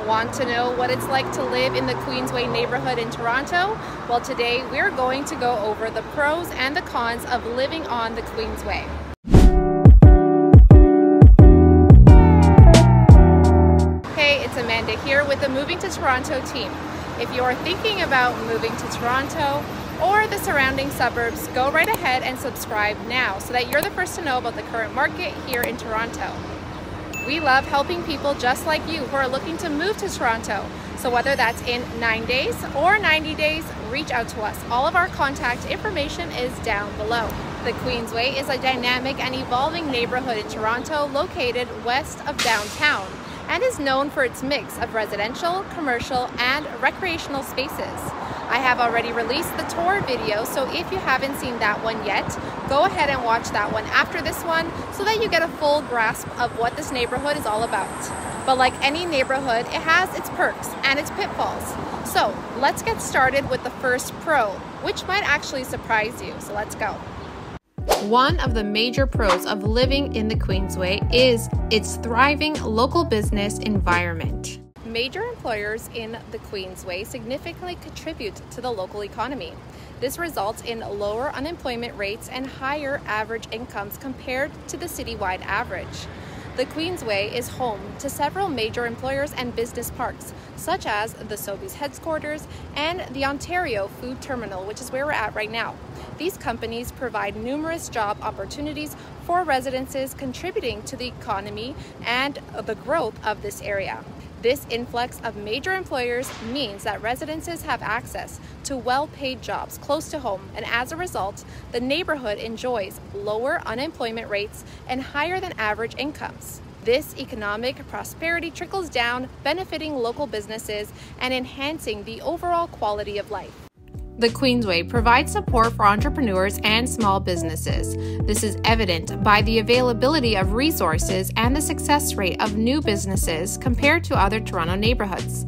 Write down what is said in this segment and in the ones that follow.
Want to know what it's like to live in the Queensway neighborhood in Toronto? Well, today we're going to go over the pros and the cons of living on the Queensway. Hey, it's Amanda here with the Moving to Toronto team. If you're thinking about moving to Toronto or the surrounding suburbs, go right ahead and subscribe now so that you're the first to know about the current market here in Toronto. We love helping people just like you who are looking to move to Toronto. So whether that's in 9 days or 90 days, reach out to us. All of our contact information is down below. The Queensway is a dynamic and evolving neighborhood in Toronto located west of downtown and is known for its mix of residential, commercial, and recreational spaces. I have already released the tour video, so if you haven't seen that one yet, go ahead and watch that one after this one so that you get a full grasp of what this neighborhood is all about. But like any neighborhood, it has its perks and its pitfalls. So let's get started with the first pro, which might actually surprise you. So let's go. One of the major pros of living in the Queensway is its thriving local business environment. Major employers in the Queensway significantly contribute to the local economy. This results in lower unemployment rates and higher average incomes compared to the citywide average. The Queensway is home to several major employers and business parks, such as the Sobeys headquarters and the Ontario Food Terminal, which is where we're at right now. These companies provide numerous job opportunities for residences, contributing to the economy and the growth of this area. This influx of major employers means that residences have access to well-paid jobs close to home, and as a result, the neighborhood enjoys lower unemployment rates and higher than average incomes. This economic prosperity trickles down, benefiting local businesses and enhancing the overall quality of life. The Queensway provides support for entrepreneurs and small businesses. This is evident by the availability of resources and the success rate of new businesses compared to other Toronto neighborhoods.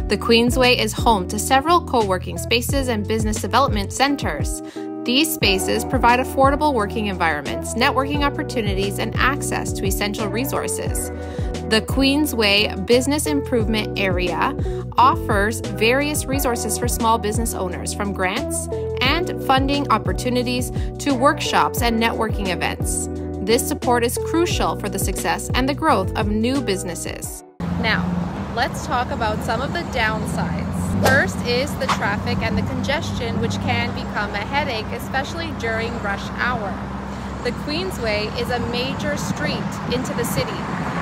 The Queensway is home to several co-working spaces and business development centers. These spaces provide affordable working environments, networking opportunities, and access to essential resources. The Queensway Business Improvement Area offers various resources for small business owners, from grants and funding opportunities to workshops and networking events. This support is crucial for the success and the growth of new businesses. Now, let's talk about some of the downsides. First is the traffic and the congestion, which can become a headache, especially during rush hour. The Queensway is a major street into the city,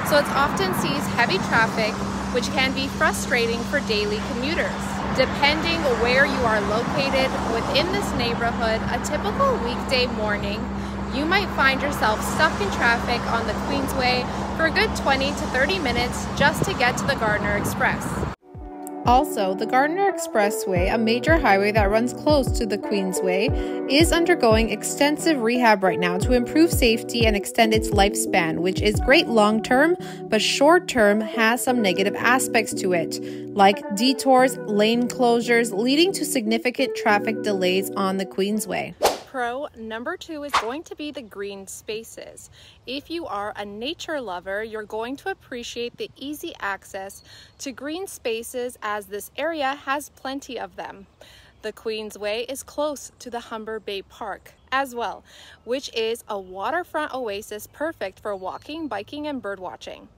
so it often sees heavy traffic, which can be frustrating for daily commuters. Depending where you are located within this neighborhood, a typical weekday morning, you might find yourself stuck in traffic on the Queensway for a good 20 to 30 minutes just to get to the Gardiner Express. Also, the Gardiner Expressway, a major highway that runs close to the Queensway, is undergoing extensive rehab right now to improve safety and extend its lifespan, which is great long-term, but short-term has some negative aspects to it, like detours, lane closures, leading to significant traffic delays on the Queensway. Pro number 2 is going to be the green spaces. If you are a nature lover, you're going to appreciate the easy access to green spaces, as this area has plenty of them. The Queensway is close to the Humber Bay Park as well, which is a waterfront oasis perfect for walking, biking, and birdwatching.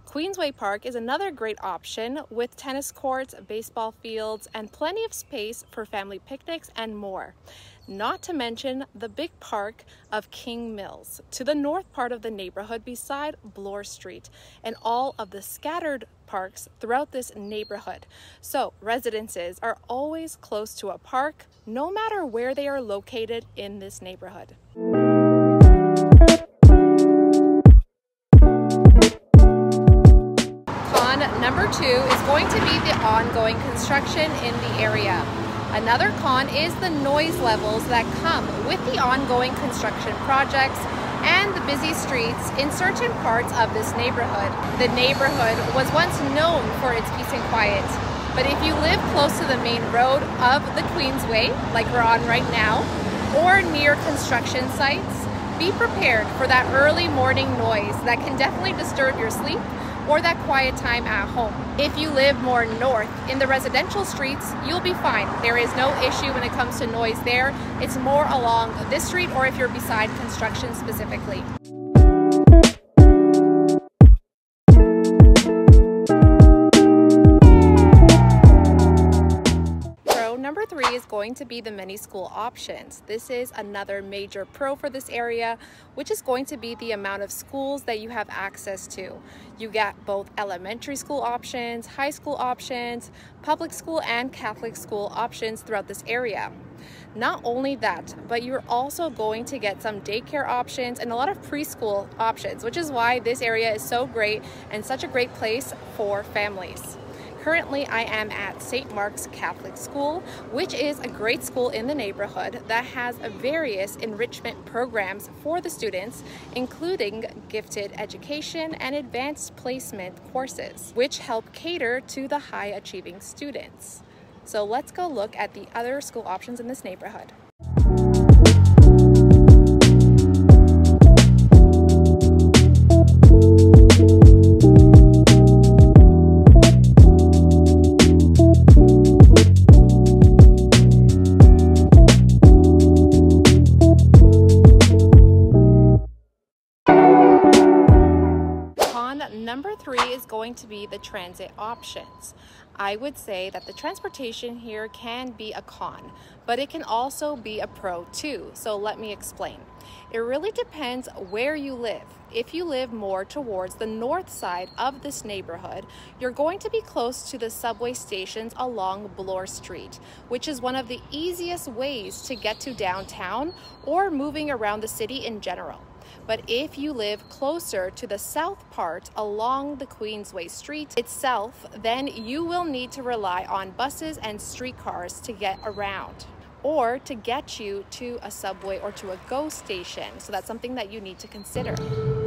Queensway Park is another great option with tennis courts, baseball fields, and plenty of space for family picnics and more. Not to mention the big park of King Mills to the north part of the neighborhood beside Bloor Street, and all of the scattered parks throughout this neighborhood. So residences are always close to a park, no matter where they are located in this neighborhood. Con number 2 is going to be the ongoing construction in the area. Another con is the noise levels that come with the ongoing construction projects and the busy streets in certain parts of this neighborhood. The neighborhood was once known for its peace and quiet, but if you live close to the main road of the Queensway, like we're on right now, or near construction sites, be prepared for that early morning noise that can definitely disturb your sleep or that quiet time at home. If you live more north in the residential streets, you'll be fine. There is no issue when it comes to noise there. It's more along this street or if you're beside construction specifically. Number 3 is going to be the many school options. This is another major pro for this area, which is going to be the amount of schools that you have access to. You get both elementary school options, high school options, public school and Catholic school options throughout this area. Not only that, but you're also going to get some daycare options and a lot of preschool options, which is why this area is so great and such a great place for families. Currently, I am at St. Mark's Catholic School, which is a great school in the neighborhood that has various enrichment programs for the students, including gifted education and advanced placement courses, which help cater to the high-achieving students. So let's go look at the other school options in this neighborhood. Number 3 is going to be the transit options. I would say that the transportation here can be a con, but it can also be a pro too. So let me explain. It really depends where you live. If you live more towards the north side of this neighborhood, you're going to be close to the subway stations along Bloor Street, which is one of the easiest ways to get to downtown or moving around the city in general. But if you live closer to the south part along the Queensway street itself, then you will need to rely on buses and streetcars to get around, or to get you to a subway or to a GO station. So that's something that you need to consider.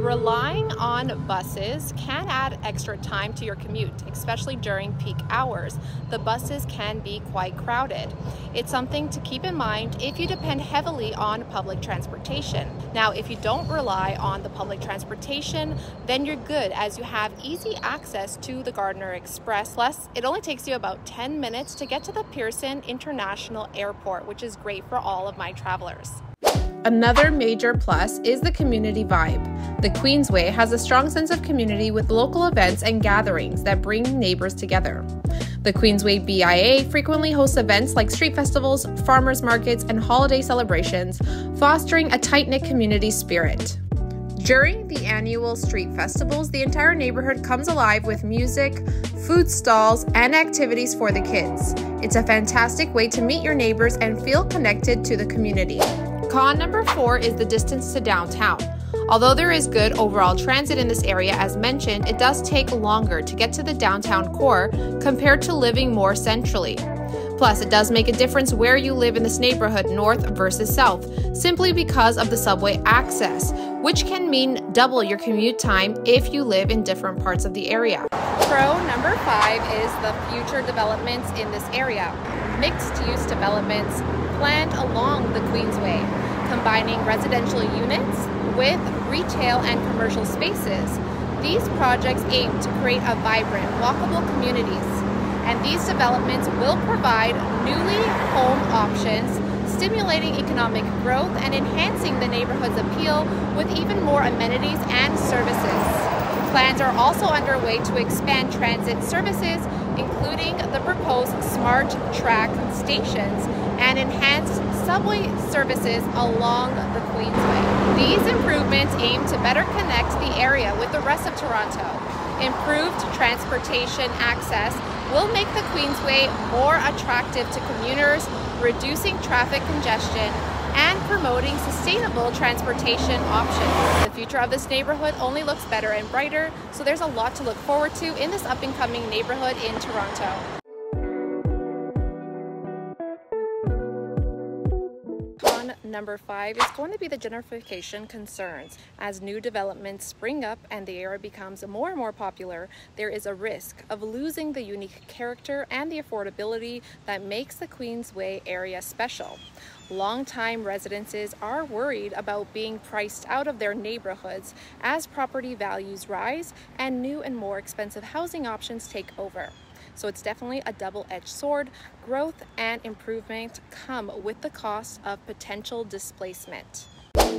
Relying on buses can add extra time to your commute, especially during peak hours. The buses can be quite crowded. It's something to keep in mind if you depend heavily on public transportation. Now, if you don't rely on the public transportation, then you're good, as you have easy access to the Gardiner Express. Plus, it only takes you about 10 minutes to get to the Pearson International Airport, which is great for all of my travelers. Another major plus is the community vibe. The Queensway has a strong sense of community with local events and gatherings that bring neighbors together. The Queensway BIA frequently hosts events like street festivals, farmers markets, and holiday celebrations, fostering a tight-knit community spirit. During the annual street festivals, the entire neighborhood comes alive with music, food stalls, and activities for the kids. It's a fantastic way to meet your neighbors and feel connected to the community. Con number 4 is the distance to downtown. Although there is good overall transit in this area, as mentioned, it does take longer to get to the downtown core compared to living more centrally. Plus, it does make a difference where you live in this neighborhood, north versus south, simply because of the subway access, which can mean double your commute time if you live in different parts of the area. Pro number 5 is the future developments in this area. Mixed-use developments planned along the Queensway, combining residential units with retail and commercial spaces. These projects aim to create a vibrant, walkable communities, and these developments will provide newly home options, stimulating economic growth and enhancing the neighborhood's appeal with even more amenities and services. Plans are also underway to expand transit services, including the proposed smart track stations and enhanced subway services along the Queensway. These improvements aim to better connect the area with the rest of Toronto. Improved transportation access will make the Queensway more attractive to commuters, reducing traffic congestion and promoting sustainable transportation options. The future of this neighborhood only looks better and brighter, so there's a lot to look forward to in this up-and-coming neighborhood in Toronto. Con number 5 is going to be the gentrification concerns. As new developments spring up and the area becomes more and more popular, there is a risk of losing the unique character and the affordability that makes the Queensway area special. Longtime residents are worried about being priced out of their neighborhoods as property values rise and new and more expensive housing options take over. So it's definitely a double-edged sword. Growth and improvement come with the cost of potential displacement.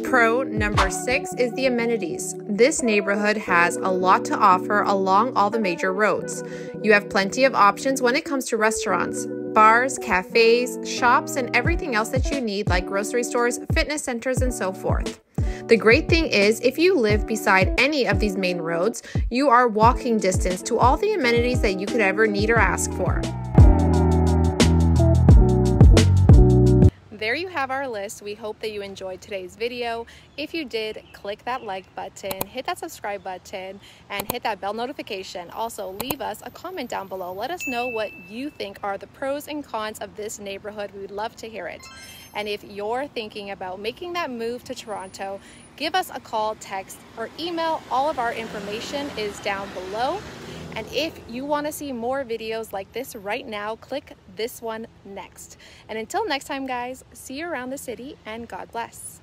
Pro number 6 is the amenities. This neighborhood has a lot to offer along all the major roads. You have plenty of options when it comes to restaurants, bars, cafes, shops, and everything else that you need, like grocery stores, fitness centers, and so forth. The great thing is, if you live beside any of these main roads, you are walking distance to all the amenities that you could ever need or ask for. There you have our list. We hope that you enjoyed today's video. If you did, click that like button, hit that subscribe button, and hit that bell notification. Also, leave us a comment down below. Let us know what you think are the pros and cons of this neighborhood. We'd love to hear it. And if you're thinking about making that move to Toronto, give us a call, text, or email. All of our information is down below. And if you want to see more videos like this right now, click this one next. And until next time, guys, see you around the city, and God bless.